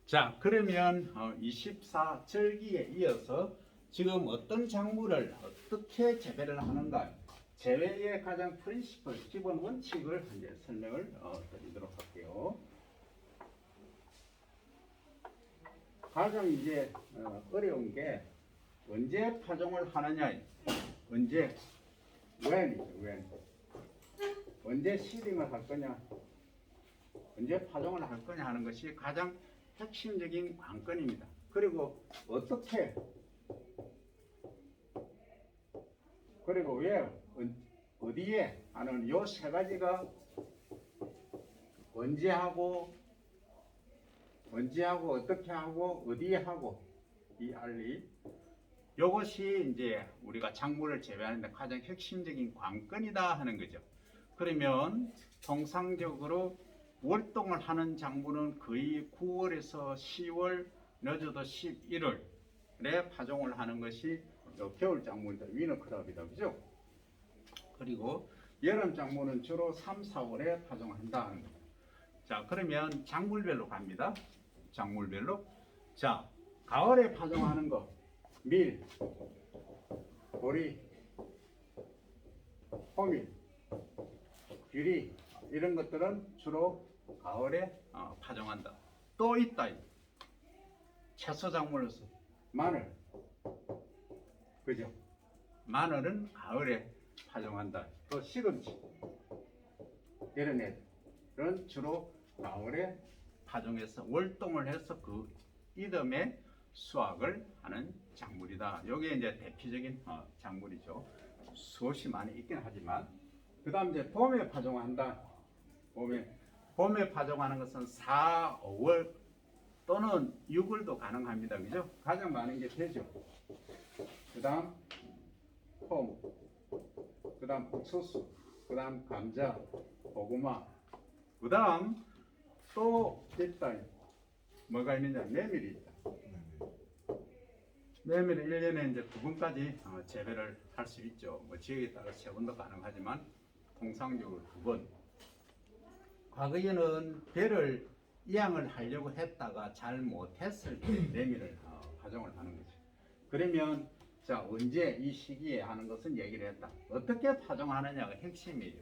자, 그러면 24절기에 이어서 지금 어떤 작물을 어떻게 재배를 하는가, 재배의 가장 프린시플, 기본 원칙을 이제 설명을 드리도록 할게요. 가장 이제 어려운 게 언제 파종을 하느냐, 언제, when, 언제 시딩을 할 거냐, 언제 파종을 할 거냐 하는 것이 가장 핵심적인 관건입니다. 그리고 어떻게, 그리고 왜, 어디에 하는 요 세 가지가 언제 하고 어떻게 하고 어디에 하고 이 알리, 요것이 이제 우리가 작물을 재배하는데 가장 핵심적인 관건이다 하는 거죠. 그러면 통상적으로 월동을 하는 작물은 거의 9월에서 10월, 늦어도 11월에 파종을 하는 것이 겨울 작물이다. 위너크랍이다. 그죠? 그리고 여름 작물은 주로 3, 4월에 파종한다 하는 겁니다. 자, 그러면 작물별로 갑니다. 작물별로. 자, 가을에 파종하는 거, 밀, 보리, 호밀, 귀리, 이런 것들은 주로 가을에 파종한다. 또 있다. 채소 작물로서 마늘, 그죠? 마늘은 가을에 파종한다. 또 시금치, 이런 애들은 주로 가을에 파종해서 월동을 해서 그 이듬해 수확을 하는 작물이다. 이게 이제 대표적인 작물이죠. 수없이 많이 있긴 하지만, 그 다음 이제 봄에 파종한다. 봄에 파종하는 것은 4, 5월 또는 6월도 가능합니다. 그죠? 가장 많은 게 되죠. 그 다음 콩, 그 다음 옥수수, 그 다음 감자, 고구마, 그 다음 또 있다. 뭐가 있느냐? 메밀이 있다. 메밀은 1년에 이제 2번까지 재배를 할 수 있죠. 뭐 지역에 따라 3번도 가능하지만 통상적으로 2번. 과거에는 배를 이양을 하려고 했다가 잘 못했을 때 메밀을 파종을 하는 거죠. 그러면 자, 언제 이 시기에 하는 것은 얘기를 했다. 어떻게 파종하느냐가 핵심이에요.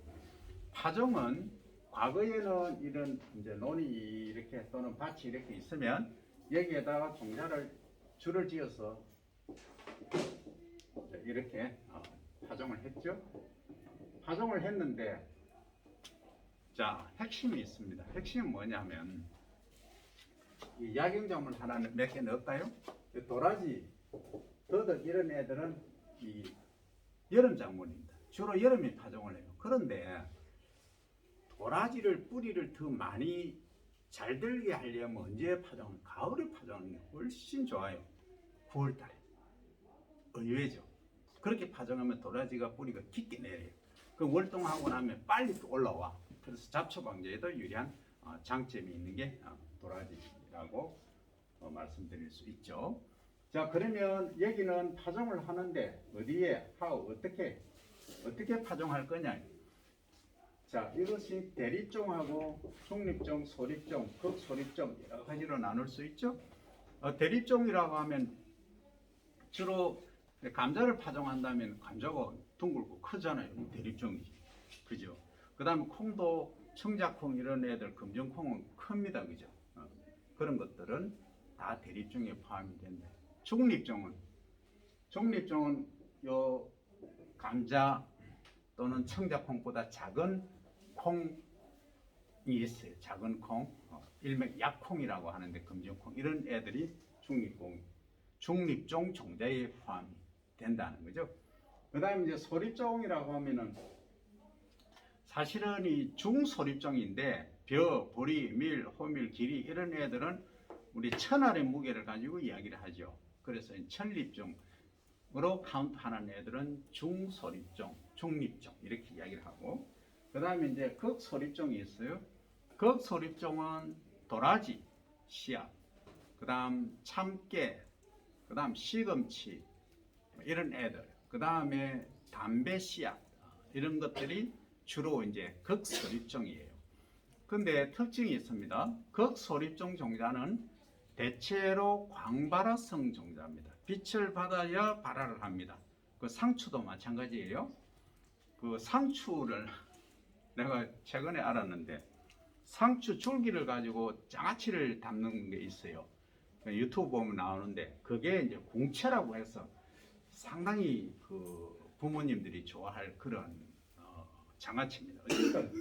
파종은 과거에는 이런 이제 논이 이렇게 또는 밭이 이렇게 있으면 여기에다가 종자를 줄을 지어서 이렇게 파종을 했죠. 파종을 했는데, 자, 핵심이 있습니다. 핵심은 뭐냐면 이 약용작물 하나 몇 개 넣을까요? 도라지, 더덕 이런 애들은 이 여름 작물입니다. 주로 여름에 파종을 해요. 그런데 도라지를 뿌리를 더 많이 잘 들게 하려면 언제 파종을? 가을에 파종하는 게 훨씬 좋아요. 9월달에. 의외죠. 그렇게 파종하면 도라지가 뿌리가 깊게 내려요. 그 월동하고 나면 빨리 또 올라와. 그래서 잡초 방제에도 유리한 장점이 있는 게 도라지라고 말씀드릴 수 있죠. 자, 그러면 여기는 파종을 하는데 어디에, 어떻게 파종할 거냐. 자, 이것이 대립종하고 중립종, 소립종, 극소립종 여러 가지로 나눌 수 있죠. 대립종이라고 하면 주로 감자를 파종한다면 감자가 둥글고 크잖아요. 대립종이지. 그죠? 그 다음에 콩도 청자콩 이런 애들, 금정콩은 큽니다. 그죠? 그런 것들은 다 대립종에 포함이 된다. 중립종은 요 감자 또는 청자콩보다 작은 콩이 있어요. 작은 콩, 일명 약콩이라고 하는데 금정콩 이런 애들이 중립종 종자에 포함이 된다는 거죠. 그 다음에 이제 소립종이라고 하면은 사실은 이 중소립종인데 벼, 보리, 밀, 호밀, 기리 이런 애들은 우리 천알의 무게를 가지고 이야기를 하죠. 그래서 천립종으로 카운트하는 애들은 중소립종, 중립종 이렇게 이야기를 하고, 그 다음에 이제 극소립종이 있어요. 극소립종은 도라지, 씨앗, 그 다음 참깨, 그 다음 시금치 이런 애들, 그 다음에 담배 씨앗 이런 것들이 주로 이제 극소립종이에요. 근데 특징이 있습니다. 극소립종 종자는 대체로 광발화성 종자입니다. 빛을 받아야 발화를 합니다. 그 상추도 마찬가지예요. 그 상추를 내가 최근에 알았는데 상추 줄기를 가지고 장아찌를 담는 게 있어요. 유튜브 보면 나오는데 그게 이제 공채라고 해서 상당히 그 부모님들이 좋아할 그런 장아찌입니다. 어쨌든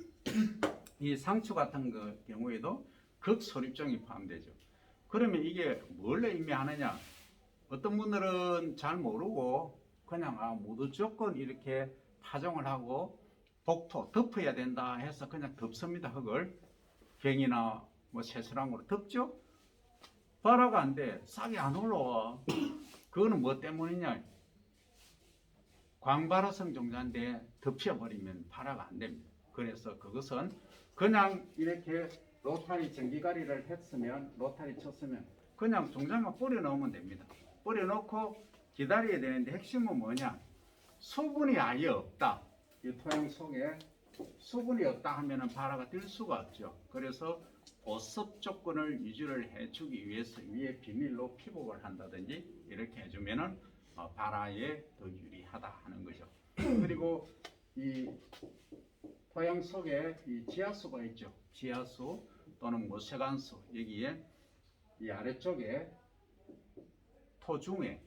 이 상추 같은 그 경우에도 극소립종이 포함되죠. 그러면 이게 뭘 의미하느냐? 어떤 분들은 잘 모르고 그냥 무조건 이렇게 파종을 하고 복토 덮어야 된다 해서 그냥 덮습니다. 흙을 갱이나 뭐 새수랑으로 덮죠. 발화가 안 돼. 싹이 안 올라와. 그거는 뭐 때문이냐? 광발화성 종자인데 덮여버리면 발화가 안 됩니다. 그래서 그것은 그냥 이렇게 로타리 전기가리를 했으면 로타리 쳤으면 그냥 종자만 뿌려 넣으면 됩니다. 뿌려 넣고 기다려야 되는데 핵심은 뭐냐? 수분이 아예 없다. 이 토양 속에 수분이 없다 하면은 발화가 될 수가 없죠. 그래서 보습 조건을 유지를 해주기 위해서 위에 비닐로 피복을 한다든지 이렇게 해주면은 발화에 더 유리하다 하는 거죠. 그리고 이 토양 속에 이 지하수가 있죠. 지하수 또는 모세관수 여기에 이 아래쪽에 토중에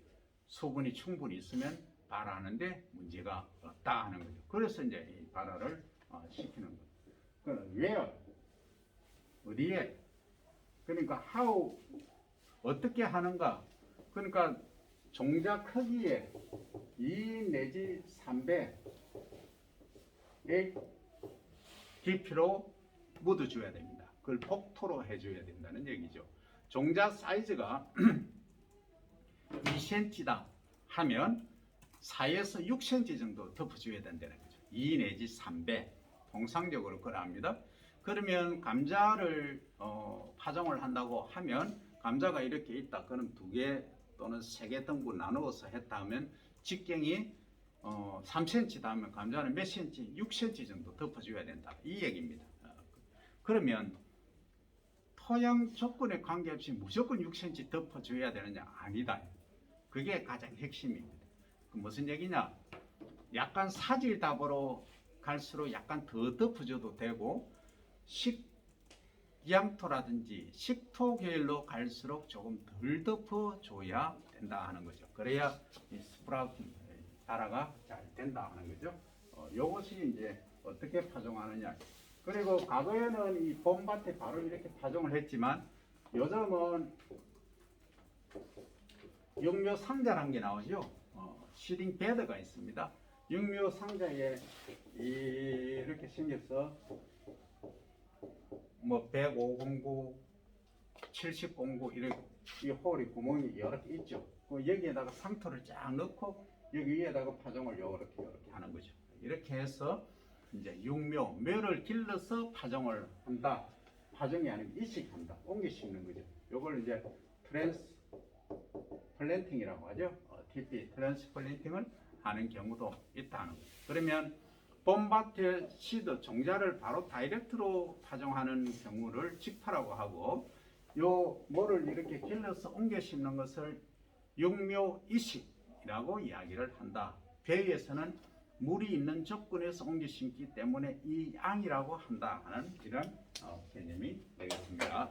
수분이 충분히 있으면 발화하는데 문제가 없다 하는 거죠. 그래서 이제 이 발화를 시키는 거죠. 그럼 where 어디에? 그러니까 how 어떻게 하는가? 그러니까 종자 크기의 2 내지 3배의 깊이로 묻어줘야 됩니다. 그걸 폭토로 해줘야 된다는 얘기죠. 종자 사이즈가 2cm다 하면 4에서 6cm 정도 덮어줘야 된다는 거죠. 2 내지 3배 통상적으로 그러합니다. 그러면 감자를 파종을 한다고 하면 감자가 이렇게 있다. 그럼 2개 또는 3개 등분 나누어서 했다 하면 직경이 3cm다 하면 감자는 몇 cm? 6cm 정도 덮어줘야 된다. 이 얘기입니다. 그러면 토양 조건에 관계없이 무조건 6cm 덮어줘야 되느냐? 아니다. 그게 가장 핵심입니다. 그 무슨 얘기냐? 약간 사질답으로 갈수록 약간 더 덮어줘도 되고 식양토라든지 식토 계열로 갈수록 조금 덜 덮어줘야 된다 하는 거죠. 그래야 이 스프라우트 발화가 잘 된다 하는 거죠. 요것이 이제 어떻게 파종하느냐. 그리고 과거에는 이 봄밭에 바로 이렇게 파종을 했지만 요즘은 육묘 상자라는 게 나오죠. 시딩 베드가 있습니다. 육묘 상자에 이렇게 생겨서 뭐 10509, 7009 이렇게 이 홀이 구멍이 여러 개 있죠. 여기에다가 상토를 쫙 넣고 여기 위에다가 파종을 이렇게 하는 거죠. 이렇게 해서 이제 육묘 묘를 길러서 파종을 한다. 파종이 아니고 이식한다. 옮겨 심는 거죠. 요걸 이제 트랜스플랜팅이라고 하죠. TP 트랜스플랜팅을 하는 경우도 있다는 거죠. 그러면 봄밭에 시드 종자를 바로 다이렉트로 파종하는 경우를 직파라고 하고 요 모를 이렇게 길러서 옮겨 심는 것을 육묘 이식이라고 이야기를 한다. 배에서는 물이 있는 조건에서 옮겨 심기 때문에 이 양이라고 한다 하는 이런 개념이 되겠습니다.